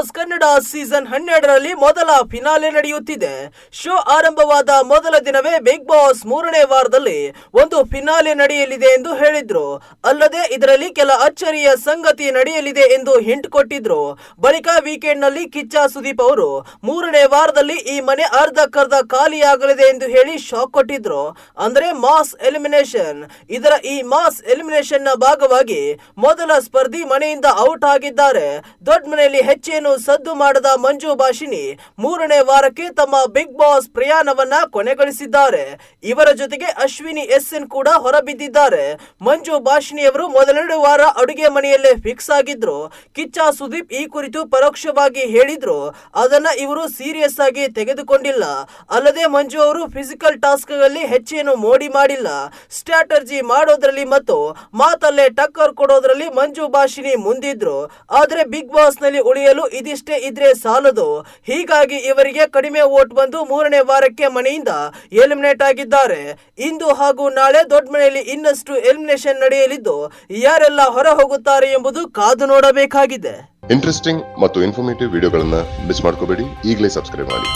Boss Kannada season 12ರಲ್ಲಿ ಮೊದಲ finale ನಡೆಯುತ್ತಿದೆ. Show ಆರಂಭವಾದ ಮೊದಲ ದಿನವೇ ಬಿಗ್ ಬಾಸ್ 3ನೇ ವಾರದಲ್ಲಿ ಒಂದು ಫಿನಾಲೆ ನಡೆಯಲಿದೆ ಎಂದು ಹೇಳಿದ್ರು. ಅಲ್ಲದೆ ಇದರಲ್ಲಿ ಕೆಲ ಅಚ್ಚರಿಯ ಸಂಗತಿ ನಡೆಯಲಿದೆ ಎಂದು ಹಿಂಟ್ ಕೊಟ್ಟಿದ್ರು. ಬಳಿಕ ವೀಕೆಂಡ್ ನಲ್ಲಿ ಕಿಚ್ಚ ಸುದೀಪ್ ಅವರು 3ನೇ ವಾರದಲ್ಲಿ ಈ ಮನೆ ಅರ್ಧಕ್ಕರ್ಧ ಖಾಲಿಯಾಗಲಿದೆ ಎಂದು ಹೇಳಿ ಶಾಕ್ ಕೊಟ್ಟಿದ್ರು. ಅಂದ್ರೆ ಮಾಸ್ ಎಲಿಮಿನೇಷನ್. ಈ ಮಾಸ್ ಎಲಿಮಿನೇಷನ್ ನ ಭಾಗವಾಗಿ ಮೊದಲ ಸ್ಪರ್ಧಿ ಮನೆಯಿಂದ ಔಟ್ ಆಗಿದ್ದಾರೆ. ದೊಡ್ಡ ಮನೆಯಲ್ಲಿ ಹೆಚ್ಚೇನು ಸದ್ದು ಮಾಡದ ಮಂಜು ಭಾಷಿಣಿ 3ನೇ ವಾರಕ್ಕೆ ತಮ್ಮ ಬಿಗ್ ಬಾಸ್ ಪ್ರಯಾಣವನ್ನ ಕೊನೆಗೊಳಿಸಿದ್ದಾರೆ. ಇವರ ಜೊತೆಗೆ ಅಶ್ವಿನಿ ಎಸ್ಎನ್ ಕೂಡ ಹೊರಬಿದ್ದಿದ್ದಾರೆ. ಮಂಜು ಭಾಷಿಣಿಯವರು ಮೊದಲೆರಡು ವಾರ ಅಡುಗೆ ಮನೆಯಲ್ಲೇ ಫಿಕ್ಸ್ ಆಗಿದ್ರು. ಕಿಚ್ಚ ಸುದೀಪ್ ಈ ಕುರಿತು ಪರೋಕ್ಷವಾಗಿ ಹೇಳಿದ್ರು. ಅದನ್ನ ಇವರು ಸೀರಿಯಸ್ ಆಗಿ ತೆಗೆದುಕೊಂಡಿಲ್ಲ. ಅಲ್ಲದೆ ಮಂಜು ಅವರು ಫಿಸಿಕಲ್ ಟಾಸ್ಕ್ ಗಳಲ್ಲಿ ಹೆಚ್ಚೇನು ಮೋಡಿ ಮಾಡಿಲ್ಲ. ಸ್ಟ್ರಾಟಜಿ ಮಾಡೋದ್ರಲ್ಲಿ ಮತ್ತು ಮಾತಲ್ಲೇ ಟಕ್ಕರ್ ಕೊಡೋದ್ರಲ್ಲಿ ಮಂಜು ಭಾಷಿಣಿ ಮುಂದಿದ್ರು. ಆದ್ರೆ ಬಿಗ್ ಬಾಸ್ ನಲ್ಲಿ ಉಳಿಯಲು ಇದಿಷ್ಟೇ ಇದ್ರೆ ಸಾಲದು. ಹೀಗಾಗಿ ಇವರಿಗೆ ಕಡಿಮೆ ವೋಟ್ ಬಂದು 3ನೇ ವಾರಕ್ಕೆ ಮನೆಯಿಂದ ಎಲಿಮಿನೇಟ್ ಆಗಿದ್ದಾರೆ. ಇಂದು ಹಾಗೂ ನಾಳೆ ದೊಡ್ಡ ಮನೆಯಲ್ಲಿ ಇನ್ನಷ್ಟು ಎಲಿಮಿನೇಷನ್ ನಡೆಯಲಿದ್ದು ಯಾರೆಲ್ಲ ಹೊರ ಹೋಗುತ್ತಾರೆ ಎಂಬುದು ಕಾದು ನೋಡಬೇಕಾಗಿದೆ. ಇಂಟ್ರೆಸ್ಟಿಂಗ್ ಮತ್ತು ಇನ್ಫಾರ್ಮೇಟಿವ್ ವಿಡಿಯೋಗಳನ್ನ ಮಿಸ್ ಮಾಡ್ಕೋಬೇಡಿ. ಈಗಲೇ ಸಬ್ಸ್ಕ್ರೈಬ್ ಮಾಡಿ.